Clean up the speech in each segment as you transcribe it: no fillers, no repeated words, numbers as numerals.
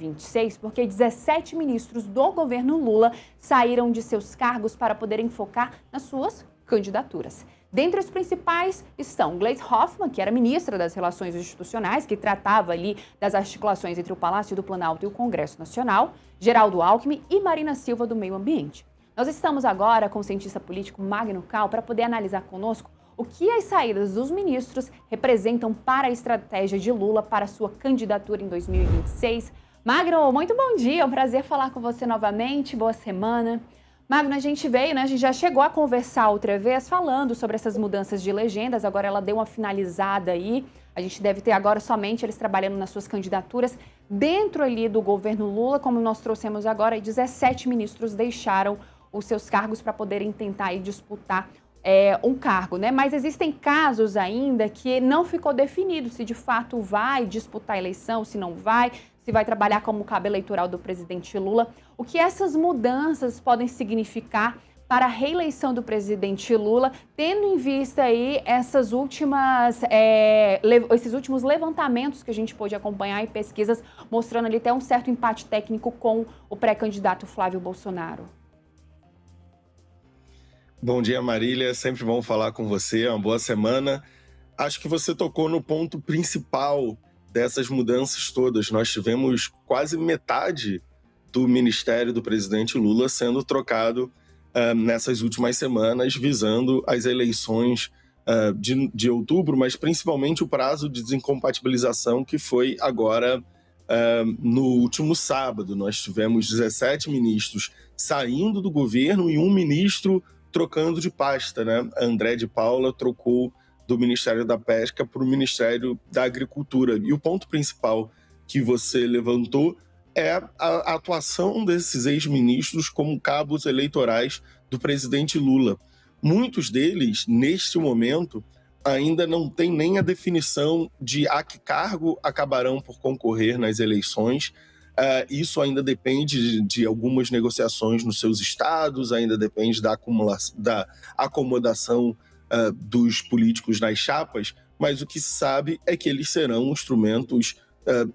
2026, porque 17 ministros do governo Lula saíram de seus cargos para poderem focar nas suas candidaturas. Dentre os principais estão Gleisi Hoffmann, que era ministra das Relações Institucionais, que tratava ali das articulações entre o Palácio do Planalto e o Congresso Nacional, Geraldo Alckmin e Marina Silva, do Meio Ambiente. Nós estamos agora com o cientista político Magno Cal para poder analisar conosco o que as saídas dos ministros representam para a estratégia de Lula para sua candidatura em 2026. Magno, muito bom dia, é um prazer falar com você novamente, boa semana. Magno, a gente veio, né? A gente já chegou a conversar outra vez falando sobre essas mudanças de legendas, agora ela deu uma finalizada aí. A gente deve ter agora somente eles trabalhando nas suas candidaturas. Dentro ali do governo Lula, como nós trouxemos agora, 17 ministros deixaram os seus cargos para poderem tentar aí disputar um cargo, né? Mas existem casos ainda que não ficou definido se de fato vai disputar a eleição, se não vai, se vai trabalhar como cabo eleitoral do presidente Lula. O que essas mudanças podem significar para a reeleição do presidente Lula, tendo em vista aí esses últimos levantamentos que a gente pôde acompanhar em pesquisas, mostrando ali até um certo empate técnico com o pré-candidato Flávio Bolsonaro. Bom dia, Marília. Sempre bom falar com você. Uma boa semana. Acho que você tocou no ponto principal dessas mudanças todas. Nós tivemos quase metade do ministério do presidente Lula sendo trocado nessas últimas semanas, visando as eleições de outubro, mas principalmente o prazo de desincompatibilização que foi agora no último sábado. Nós tivemos 17 ministros saindo do governo e um ministro trocando de pasta, né? André de Paula trocou do Ministério da Pesca para o Ministério da Agricultura. E o ponto principal que você levantou é a atuação desses ex-ministros como cabos eleitorais do presidente Lula. Muitos deles, neste momento, ainda não têm nem a definição de a que cargo acabarão por concorrer nas eleições. Isso ainda depende de algumas negociações nos seus estados, ainda depende da acomodação dos políticos nas chapas, mas o que se sabe é que eles serão instrumentos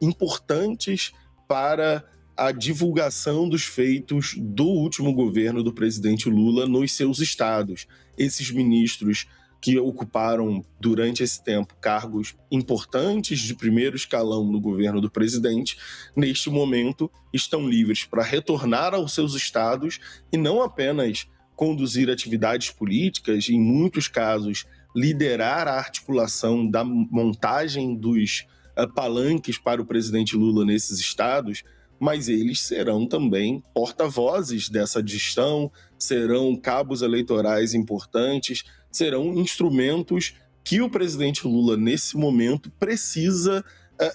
importantes para a divulgação dos feitos do último governo do presidente Lula nos seus estados. Esses ministros que ocuparam durante esse tempo cargos importantes de primeiro escalão no governo do presidente, neste momento estão livres para retornar aos seus estados e não apenas conduzir atividades políticas, em muitos casos liderar a articulação da montagem dos palanques para o presidente Lula nesses estados, mas eles serão também porta-vozes dessa gestão, serão cabos eleitorais importantes, serão instrumentos que o presidente Lula, nesse momento, precisa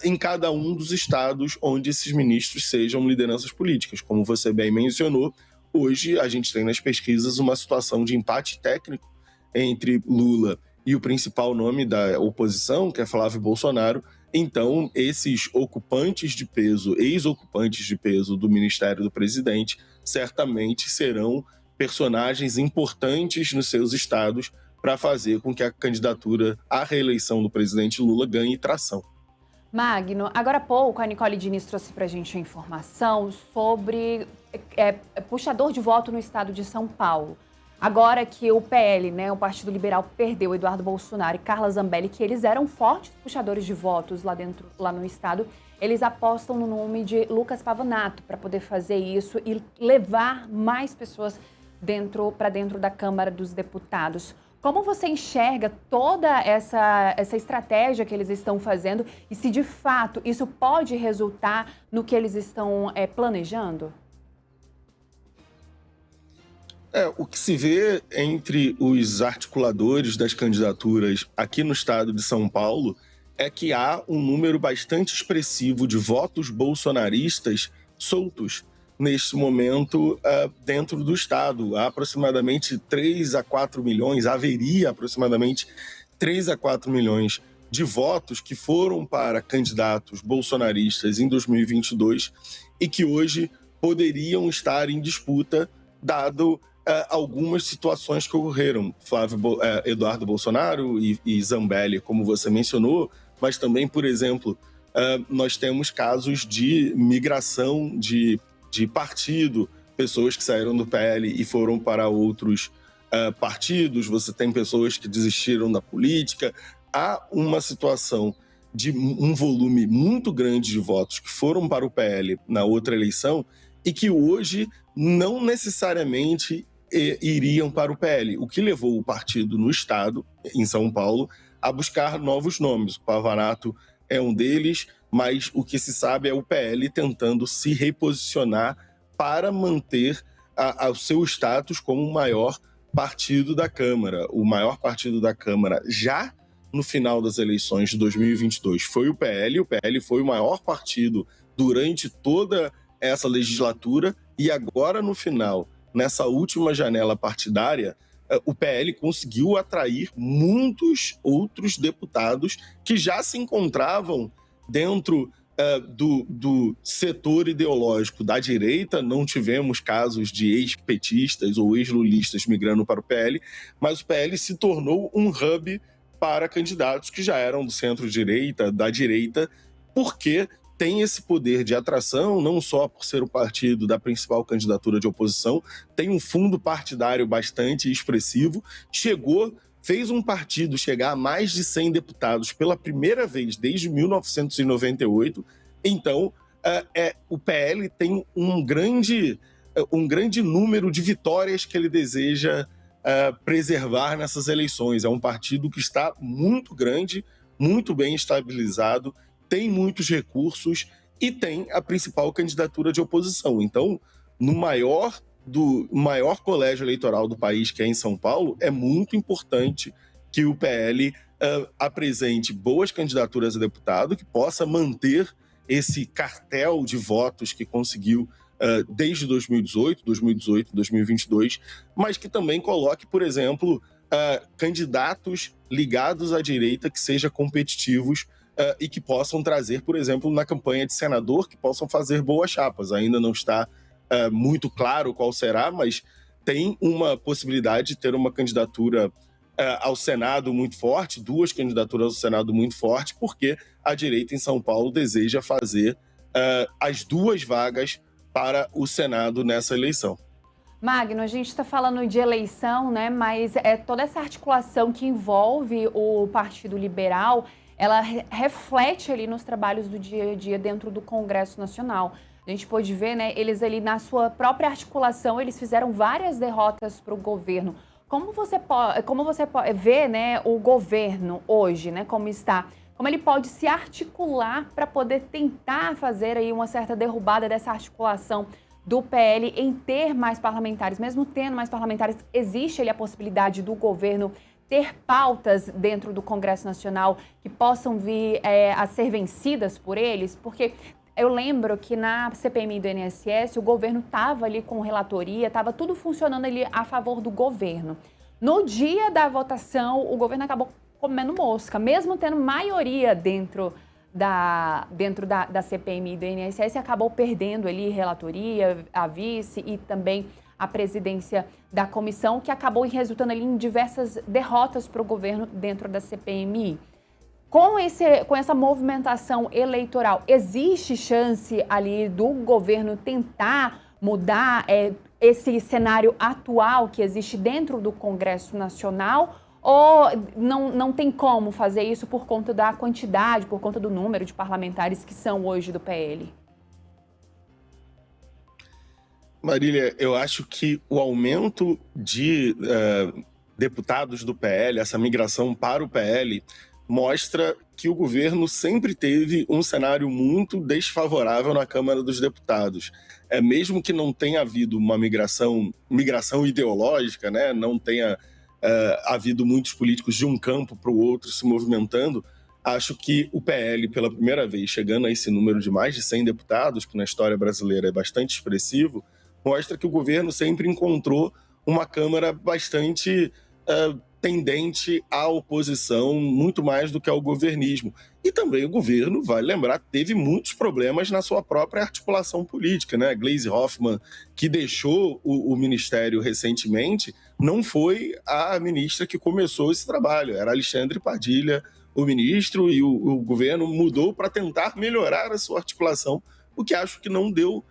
em cada um dos estados onde esses ministros sejam lideranças políticas. Como você bem mencionou, hoje a gente tem nas pesquisas uma situação de empate técnico entre Lula e o principal nome da oposição, que é Flávio Bolsonaro. Então, esses ocupantes de peso, ex-ocupantes de peso do Ministério do Presidente, certamente serão personagens importantes nos seus estados para fazer com que a candidatura à reeleição do presidente Lula ganhe tração. Magno, agora há pouco a Nicole Diniz trouxe para a gente a informação sobre puxador de voto no estado de São Paulo. Agora que o PL, né, o Partido Liberal, perdeu Eduardo Bolsonaro e Carla Zambelli, que eles eram fortes puxadores de votos lá no estado, eles apostam no nome de Lucas Pavanato para poder fazer isso e levar mais pessoas para dentro da Câmara dos Deputados. Como você enxerga toda essa estratégia que eles estão fazendo e se de fato isso pode resultar no que eles estão planejando? O que se vê entre os articuladores das candidaturas aqui no estado de São Paulo é que há um número bastante expressivo de votos bolsonaristas soltos neste momento dentro do estado. Há aproximadamente 3 a 4 milhões, haveria aproximadamente 3 a 4 milhões de votos que foram para candidatos bolsonaristas em 2022 e que hoje poderiam estar em disputa, dado algumas situações que ocorreram. Eduardo Bolsonaro e Zambelli, como você mencionou, mas também, por exemplo, nós temos casos de migração de partido, pessoas que saíram do PL e foram para outros partidos, você tem pessoas que desistiram da política. Há uma situação de um volume muito grande de votos que foram para o PL na outra eleição e que hoje não necessariamente iriam para o PL, o que levou o partido no estado, em São Paulo, a buscar novos nomes. O Pavanato é um deles, mas o que se sabe é o PL tentando se reposicionar para manter o seu status como o maior partido da Câmara. O maior partido da Câmara já no final das eleições de 2022 foi o PL. O PL foi o maior partido durante toda essa legislatura e agora no final, nessa última janela partidária, o PL conseguiu atrair muitos outros deputados que já se encontravam dentro do setor ideológico da direita. Não tivemos casos de ex-petistas ou ex-lulistas migrando para o PL, mas o PL se tornou um hub para candidatos que já eram do centro-direita, da direita, porque tem esse poder de atração, não só por ser o partido da principal candidatura de oposição, tem um fundo partidário bastante expressivo, fez um partido chegar a mais de 100 deputados pela primeira vez desde 1998. Então, o PL tem um grande número de vitórias que ele deseja preservar nessas eleições. É um partido que está muito grande, muito bem estabilizado, tem muitos recursos e tem a principal candidatura de oposição. Então, no maior colégio eleitoral do país, que é em São Paulo, é muito importante que o PL apresente boas candidaturas a deputado, que possa manter esse cartel de votos que conseguiu desde 2018, 2022, mas que também coloque, por exemplo, candidatos ligados à direita que sejam competitivos e que possam trazer, por exemplo, na campanha de senador, que possam fazer boas chapas. Ainda não está muito claro qual será, mas tem uma possibilidade de ter uma candidatura ao Senado muito forte, 2 candidaturas ao Senado muito forte, porque a direita em São Paulo deseja fazer as 2 vagas para o Senado nessa eleição. Magno, a gente está falando de eleição, né? Mas toda essa articulação que envolve o Partido Liberal, ela reflete ali nos trabalhos do dia a dia dentro do Congresso Nacional. A gente pôde ver, né? Eles ali na sua própria articulação, eles fizeram várias derrotas para o governo. Como você pode ver, né, o governo hoje, né, como está? Como ele pode se articular para poder tentar fazer aí uma certa derrubada dessa articulação do PL em ter mais parlamentares? Mesmo tendo mais parlamentares, existe ali a possibilidade do governo ter pautas dentro do Congresso Nacional que possam vir a ser vencidas por eles? Porque eu lembro que na CPMI do INSS o governo estava ali com relatoria, estava tudo funcionando ali a favor do governo. No dia da votação, o governo acabou comendo mosca, mesmo tendo maioria dentro da CPMI do INSS, acabou perdendo ali relatoria, a vice e também a presidência da comissão, que acabou resultando ali em diversas derrotas para o governo dentro da CPMI. Com essa movimentação eleitoral, existe chance ali do governo tentar mudar esse cenário atual que existe dentro do Congresso Nacional? Ou não tem como fazer isso por conta da quantidade, por conta do número de parlamentares que são hoje do PL? Marília, eu acho que o aumento de deputados do PL, essa migração para o PL, mostra que o governo sempre teve um cenário muito desfavorável na Câmara dos Deputados. Mesmo que não tenha havido uma migração ideológica, né, não tenha havido muitos políticos de um campo para o outro se movimentando, acho que o PL, pela primeira vez, chegando a esse número de mais de 100 deputados, que na história brasileira é bastante expressivo, mostra que o governo sempre encontrou uma Câmara bastante tendente à oposição, muito mais do que ao governismo. E também o governo, vale lembrar, teve muitos problemas na sua própria articulação política, né? Gleisi Hoffmann, que deixou o ministério recentemente, não foi a ministra que começou esse trabalho, era Alexandre Padilha, o ministro e o governo mudou para tentar melhorar a sua articulação, o que acho que não deu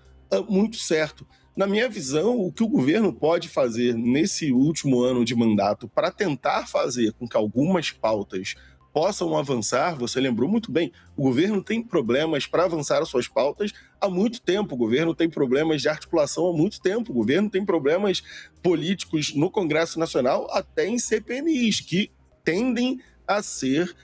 muito certo. Na minha visão, o que o governo pode fazer nesse último ano de mandato para tentar fazer com que algumas pautas possam avançar, você lembrou muito bem, o governo tem problemas para avançar as suas pautas há muito tempo, o governo tem problemas de articulação há muito tempo, o governo tem problemas políticos no Congresso Nacional, até em CPMIs, que tendem a ser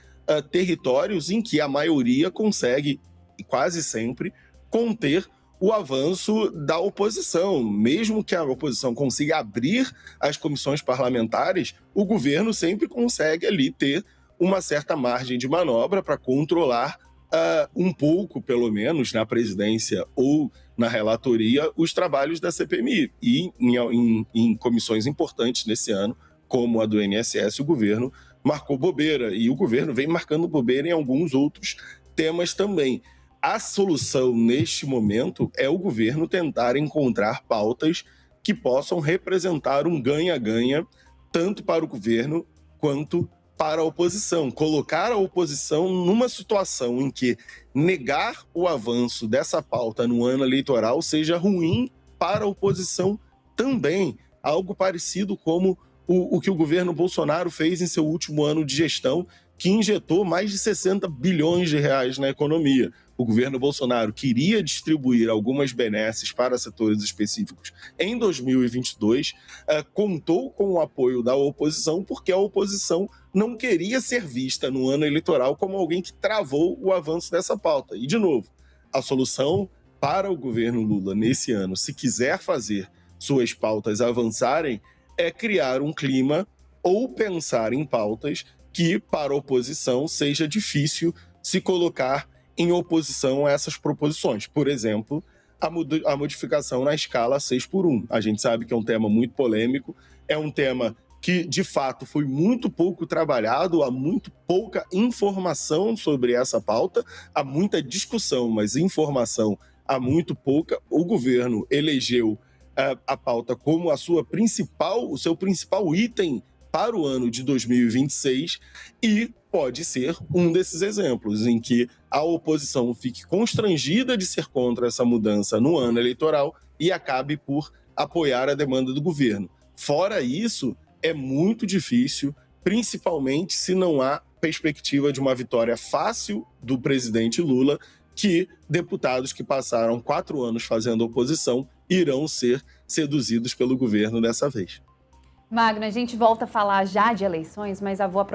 territórios em que a maioria consegue, quase sempre, conter o avanço da oposição. Mesmo que a oposição consiga abrir as comissões parlamentares, o governo sempre consegue ali ter uma certa margem de manobra para controlar um pouco, pelo menos, na presidência ou na relatoria, os trabalhos da CPMI. E em comissões importantes nesse ano, como a do INSS, o governo marcou bobeira. E o governo vem marcando bobeira em alguns outros temas também. A solução, neste momento, é o governo tentar encontrar pautas que possam representar um ganha-ganha, tanto para o governo quanto para a oposição. Colocar a oposição numa situação em que negar o avanço dessa pauta no ano eleitoral seja ruim para a oposição também. Algo parecido como o que o governo Bolsonaro fez em seu último ano de gestão, que injetou mais de 60 bilhões de reais na economia. O governo Bolsonaro queria distribuir algumas benesses para setores específicos em 2022, contou com o apoio da oposição, porque a oposição não queria ser vista no ano eleitoral como alguém que travou o avanço dessa pauta. E, de novo, a solução para o governo Lula nesse ano, se quiser fazer suas pautas avançarem, é criar um clima ou pensar em pautas que, para a oposição, seja difícil se colocar em oposição a essas proposições. Por exemplo, a modificação na escala 6x1. A gente sabe que é um tema muito polêmico, é um tema que, de fato, foi muito pouco trabalhado, há muito pouca informação sobre essa pauta, há muita discussão, mas informação há muito pouca. O governo elegeu a pauta como o seu principal item para o ano de 2026 e pode ser um desses exemplos em que a oposição fique constrangida de ser contra essa mudança no ano eleitoral e acabe por apoiar a demanda do governo. Fora isso, é muito difícil, principalmente se não há perspectiva de uma vitória fácil do presidente Lula, que deputados que passaram 4 anos fazendo oposição irão ser seduzidos pelo governo dessa vez. Magno, a gente volta a falar já de eleições, mas eu vou aproveitar